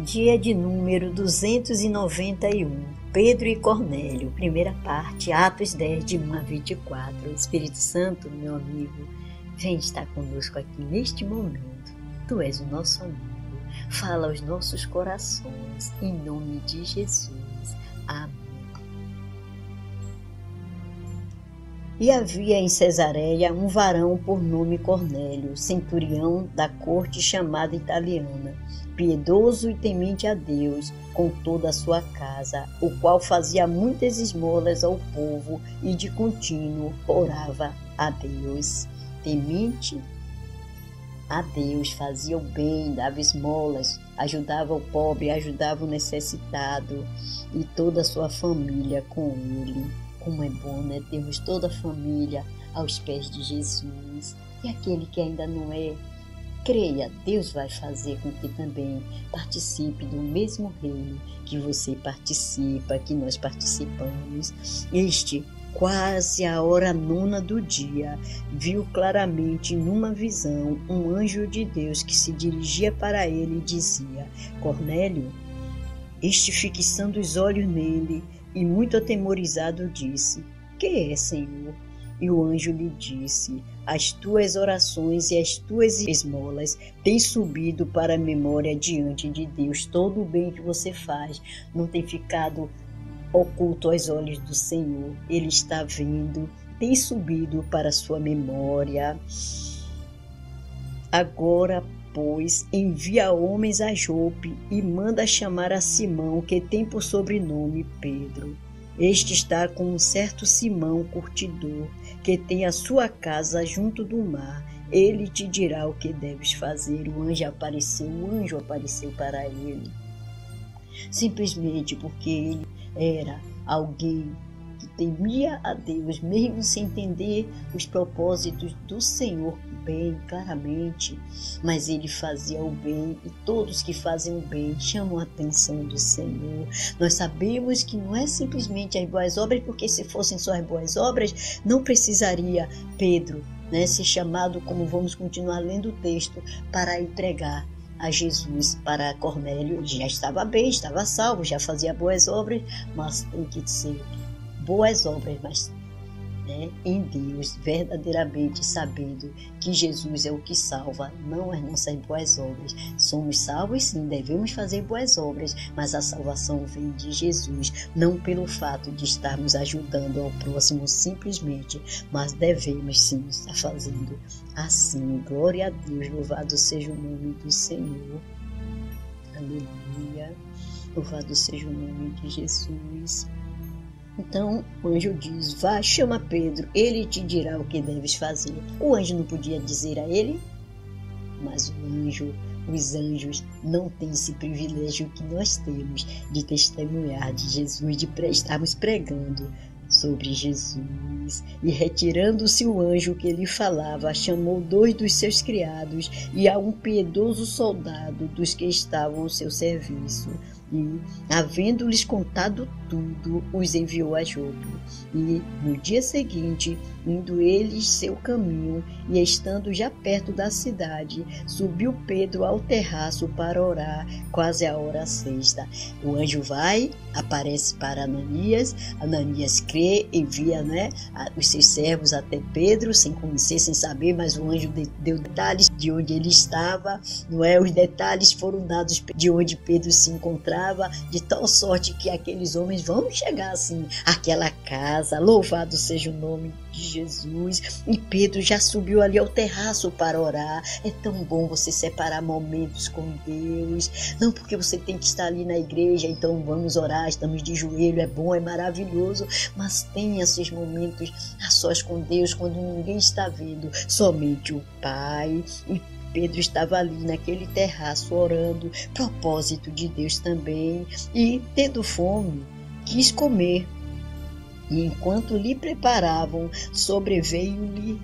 Dia de número 291. Pedro e Cornélio. Primeira parte, Atos 10, de 1 a 24. Espírito Santo, meu amigo, vem estar conosco aqui neste momento. Tu és o nosso amigo. Fala aos nossos corações, em nome de Jesus. Amém. E havia em Cesareia um varão por nome Cornélio, centurião da corte chamada italiana, piedoso e temente a Deus, com toda a sua casa, o qual fazia muitas esmolas ao povo e de contínuo orava a Deus. Temente a Deus, fazia o bem, dava esmolas, ajudava o pobre, ajudava o necessitado e toda a sua família com ele. Como é bom, né? Termos toda a família aos pés de Jesus. E aquele que ainda não é, creia, Deus vai fazer com que também participe do mesmo reino que você participa, que nós participamos. Quase a hora nona do dia, viu claramente numa visão um anjo de Deus que se dirigia para ele e dizia: Cornélio. Fixando os olhos nele e muito atemorizado disse: Que é, Senhor? E o anjo lhe disse: As tuas orações e as tuas esmolas têm subido para a memória diante de Deus. Todo o bem que você faz não tem ficado oculto aos olhos do Senhor. Ele está vendo, tem subido para a sua memória. Agora, pois, envia homens a Jope e manda chamar a Simão, que tem por sobrenome Pedro. Este está com um certo Simão curtidor, que tem a sua casa junto do mar. Ele te dirá o que deves fazer. O anjo apareceu para ele, simplesmente porque ele era alguém que temia a Deus, mesmo sem entender os propósitos do Senhor bem claramente, mas ele fazia o bem, e todos que fazem o bem chamam a atenção do Senhor. Nós sabemos que não é simplesmente as boas obras, porque se fossem só as boas obras, não precisaria Pedro, ser chamado, como vamos continuar lendo o texto, para ir pregar a Jesus para Cornélio. Ele já estava bem, estava salvo, já fazia boas obras, mas tem que ser boas obras, mas em Deus, verdadeiramente sabendo que Jesus é o que salva, não as nossas boas obras. Somos salvos sim, devemos fazer boas obras, mas a salvação vem de Jesus, não pelo fato de estarmos ajudando ao próximo simplesmente, mas devemos sim estar fazendo assim. Glória a Deus, louvado seja o nome do Senhor. Aleluia, louvado seja o nome de Jesus. Então o anjo diz: Vá, chama Pedro, ele te dirá o que deves fazer. O anjo não podia dizer a ele, mas os anjos não têm esse privilégio que nós temos de testemunhar de Jesus, de estarmos pregando sobre Jesus. E retirando-se o anjo que lhe falava, chamou 2 dos seus criados e a um piedoso soldado dos que estavam ao seu serviço. E, havendo-lhes contado tudo, os enviou a Jope. E, no dia seguinte, indo eles seu caminho, e estando já perto da cidade, subiu Pedro ao terraço para orar, quase a hora sexta. O anjo vai, aparece para Ananias. Ananias crê, envia os seus servos até Pedro, sem conhecer, sem saber, mas o anjo deu detalhes de onde ele estava, Os detalhes foram dados de onde Pedro se encontrava, de tal sorte que aqueles homens vão chegar assim, àquela casa. Louvado seja o nome de Jesus. E Pedro já subiu ali ao terraço para orar. É tão bom você separar momentos com Deus, não porque você tem que estar ali na igreja, então vamos orar, estamos de joelho, é bom, é maravilhoso, mas tenha esses momentos a sós com Deus, quando ninguém está vendo, somente o Pai. E Pedro estava ali naquele terraço orando, propósito de Deus também, e tendo fome, quis comer. E enquanto lhe preparavam, sobreveio-lhe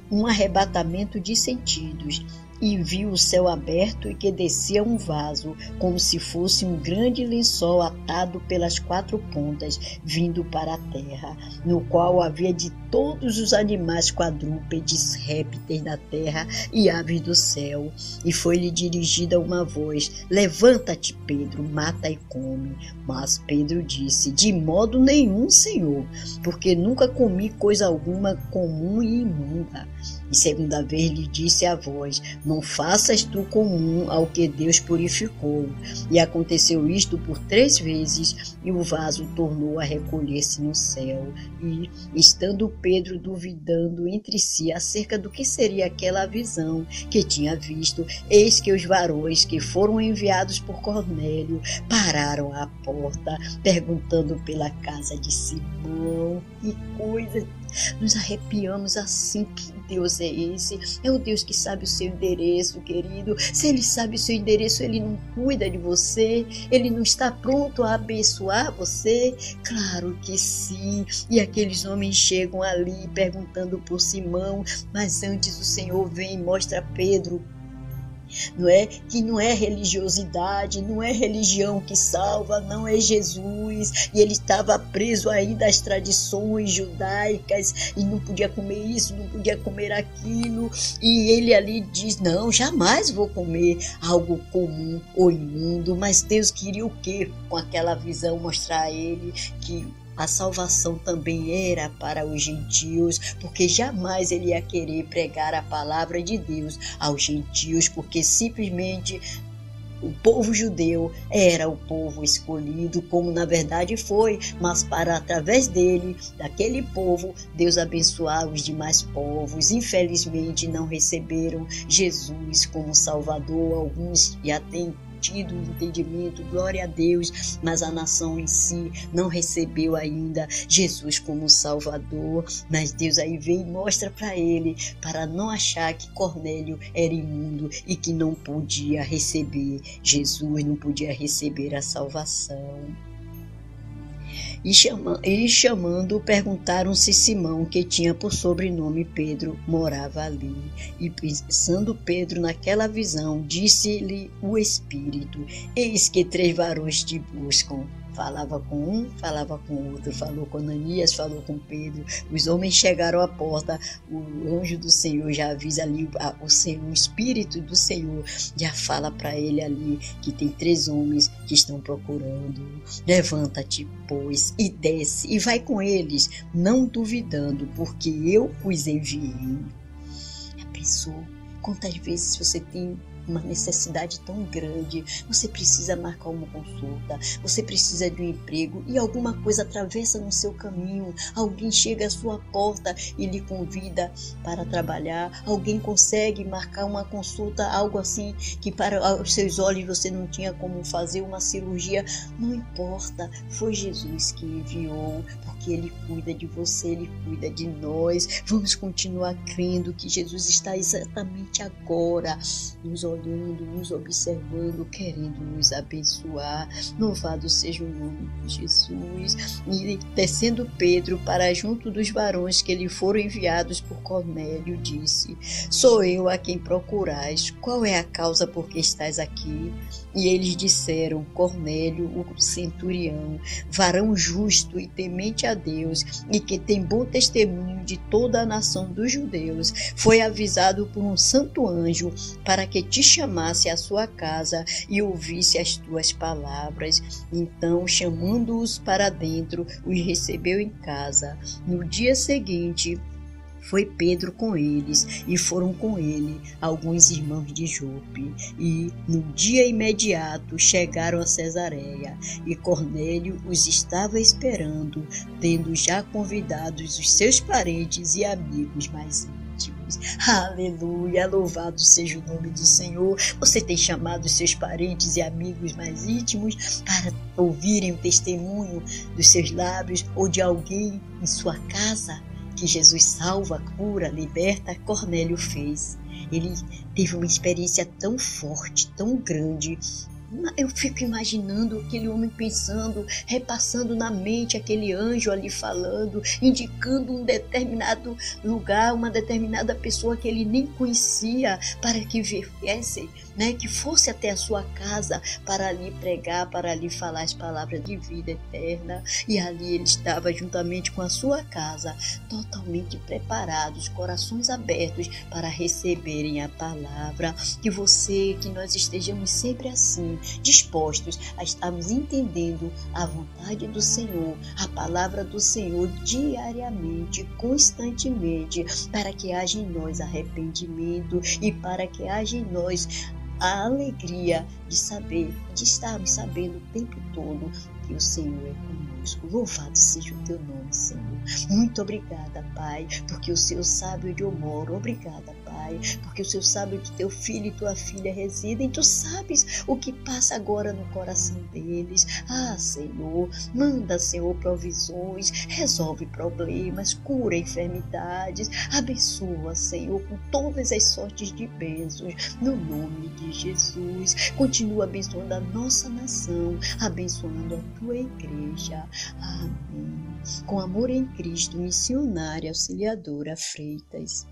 um arrebatamento de sentidos, e viu o céu aberto e que descia um vaso, como se fosse um grande lençol atado pelas 4 pontas, vindo para a terra, no qual havia de todos os animais quadrúpedes, répteis da terra e aves do céu. E foi-lhe dirigida uma voz: levanta-te, Pedro, mata e come. Mas Pedro disse: de modo nenhum, Senhor, porque nunca comi coisa alguma comum e imunda. E segunda vez lhe disse a voz: não faças tu comum ao que Deus purificou. E aconteceu isto por 3 vezes, e o vaso tornou a recolher-se no céu. E, estando Pedro duvidando entre si acerca do que seria aquela visão que tinha visto, eis que os varões que foram enviados por Cornélio pararam à porta, perguntando pela casa de Simão. Que coisa! Nos arrepiamos assim. Que Deus é esse? É o Deus que sabe o seu endereço, querido. Se Ele sabe o seu endereço, Ele não cuida de você? Ele não está pronto a abençoar você? Claro que sim. E aqueles homens chegam ali perguntando por Simão, mas antes o Senhor vem e mostra a Pedro, não é? Que não é religiosidade, não é religião que salva, não é Jesus. E ele estava preso ainda às tradições judaicas e não podia comer isso, não podia comer aquilo. E ele ali diz: não, jamais vou comer algo comum ou imundo. Mas Deus queria o quê? Com aquela visão mostrar a ele que a salvação também era para os gentios, porque jamais ele ia querer pregar a palavra de Deus aos gentios, porque simplesmente o povo judeu era o povo escolhido, como na verdade foi, mas para através dele, daquele povo, Deus abençoar os demais povos. Infelizmente não receberam Jesus como Salvador, alguns já têm tido entendimento, glória a Deus, mas a nação em si não recebeu ainda Jesus como Salvador. Mas Deus aí vem e mostra para ele, para não achar que Cornélio era imundo e que não podia receber Jesus, não podia receber a salvação. E chamando, perguntaram se Simão, que tinha por sobrenome Pedro, morava ali. E pensando Pedro naquela visão, disse-lhe o Espírito: eis que 3 varões te buscam. Falava com um, falava com o outro, falou com Ananias, falou com Pedro. Os homens chegaram à porta, o anjo do Senhor já avisa ali, o Espírito do Senhor já fala para ele ali que tem 3 homens que estão procurando. Levanta-te, pois, e desce, e vai com eles, não duvidando, porque eu os enviei. Já pensou quantas vezes você tem uma necessidade tão grande, você precisa marcar uma consulta, você precisa de um emprego e alguma coisa atravessa no seu caminho, alguém chega à sua porta e lhe convida para trabalhar, alguém consegue marcar uma consulta, algo assim que para os seus olhos você não tinha como fazer uma cirurgia, não importa, foi Jesus que enviou, porque Ele cuida de você, Ele cuida de nós. Vamos continuar crendo que Jesus está exatamente agora nos olhando, nos observando, querendo nos abençoar. Louvado seja o nome de Jesus. E descendo Pedro para junto dos varões que lhe foram enviados por Cornélio, disse: sou eu a quem procurais, qual é a causa por que estás aqui? E eles disseram: Cornélio, o centurião, varão justo e temente a Deus, e que tem bom testemunho de toda a nação dos judeus, foi avisado por um santo anjo para que te chamasse à sua casa e ouvisse as tuas palavras. Então, chamando-os para dentro, os recebeu em casa. No dia seguinte, foi Pedro com eles, e foram com ele alguns irmãos de Jope. E, no dia imediato, chegaram a Cesareia, e Cornélio os estava esperando, tendo já convidados os seus parentes e amigos mais íntimos. Aleluia, louvado seja o nome do Senhor. Você tem chamado os seus parentes e amigos mais íntimos para ouvirem o testemunho dos seus lábios ou de alguém em sua casa que Jesus salva, cura, liberta? Cornélio fez. Ele teve uma experiência tão forte, tão grande, Eu fico imaginando aquele homem pensando, repassando na mente aquele anjo ali falando, indicando um determinado lugar, uma determinada pessoa que ele nem conhecia, para que viesse, né, que fosse até a sua casa para ali pregar, para ali falar as palavras de vida eterna. E ali ele estava juntamente com a sua casa, totalmente preparados, corações abertos para receberem a palavra. Que nós estejamos sempre assim, dispostos a estarmos entendendo a vontade do Senhor, a palavra do Senhor diariamente, constantemente, para que haja em nós arrependimento e para que haja em nós a alegria de saber, de estarmos sabendo o tempo todo que o Senhor é conosco. Louvado seja o teu nome, Senhor. Muito obrigada, Pai, porque o Senhor sabe onde eu moro. Obrigada, Pai, porque o Senhor sabe onde teu filho e tua filha residem. Tu sabes o que passa agora no coração deles. Ah, Senhor, manda, Senhor, provisões, resolve problemas, cura enfermidades, abençoa, Senhor, com todas as sortes de bênçãos, no nome de Jesus. Continua abençoando a nossa nação, abençoando a tua igreja. Amém. Com amor em Cristo, missionária auxiliadora Freitas.